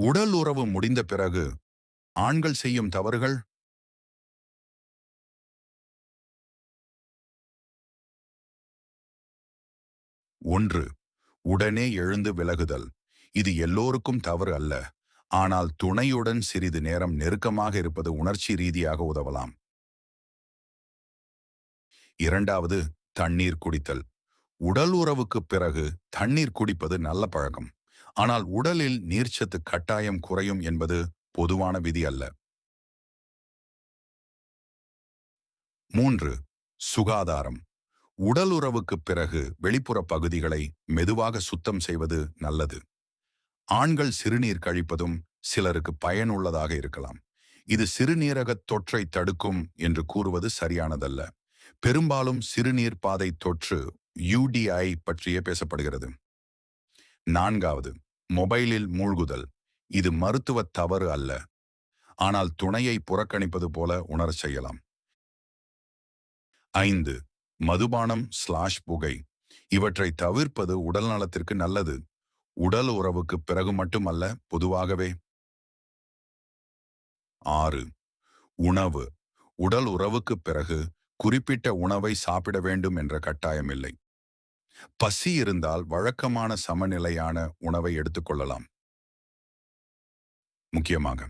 உடல் உறவு முடிந்த பிறகு ஆண்கள் செய்யும் தவறுகள். 1. உடனே எழுந்து விலகுதல். இது எல்லோருக்கும் தவறு அல்ல. ஆனால் துணையுடன் சிறிது நேரம் நெருக்கமாக இருப்பது உணர்ச்சி ரீதியாக உதவலாம். 2. தண்ணீர் குடித்தல். உடல் உறவுக்குப் பிறகு தண்ணீர் குடிப்பது நல்ல பழக்கம். ஆனால் உடலில் நீர்ச்சத்து கட்டாயம் குறையும் என்பது பொதுவான விதி அல்ல. 3. சுகாதாரம். உடல் உறவுக்குப் பிறகு வெளிப்புற பகுதிகளை மெதுவாக சுத்தம் செய்வது நல்லது. ஆண்கள் சிறுநீர் கழிப்பதும் சிலருக்கு பயனுள்ளதாக இருக்கலாம். இது சிறுநீரகத் தொற்றை தடுக்கும் என்று கூறுவது சரியானதல்ல. பெரும்பாலும் சிறுநீர் பாதை தொற்று UDI பற்றியே பேசப்படுகிறது. 4. மொபைலில் மூழ்குதல். இது மருத்துவ தவறு அல்ல. ஆனால் துணையை புறக்கணிப்பது போல உணரச் செய்யலாம். 5. மதுபானம்/புகை. இவற்றை தவிர்ப்பது உடல் நலத்திற்கு நல்லது. உடல் உறவுக்கு பிறகு மட்டுமல்ல, பொதுவாகவே. 6. உணவு. உடல் உறவுக்கு பிறகு குறிப்பிட்ட உணவை சாப்பிட வேண்டும் என்ற கட்டாயமில்லை. பசி இருந்தால் வழக்கமான சமநிலையான உணவை எடுத்துக்கொள்ளலாம். முக்கியமாக,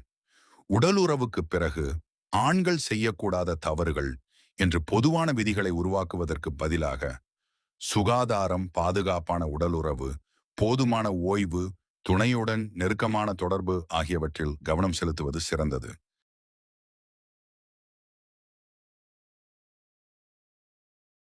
உடல் உறவுக்கு பிறகு ஆண்கள் செய்யக்கூடாத தவறுகள் என்று பொதுவான விதிகளை உருவாக்குவதற்கு பதிலாக சுகாதாரம், பாதுகாப்பான உடலுறவு, போதுமான ஓய்வு, துணையுடன் நெருக்கமான தொடர்பு ஆகியவற்றில் கவனம் செலுத்துவது சிறந்தது.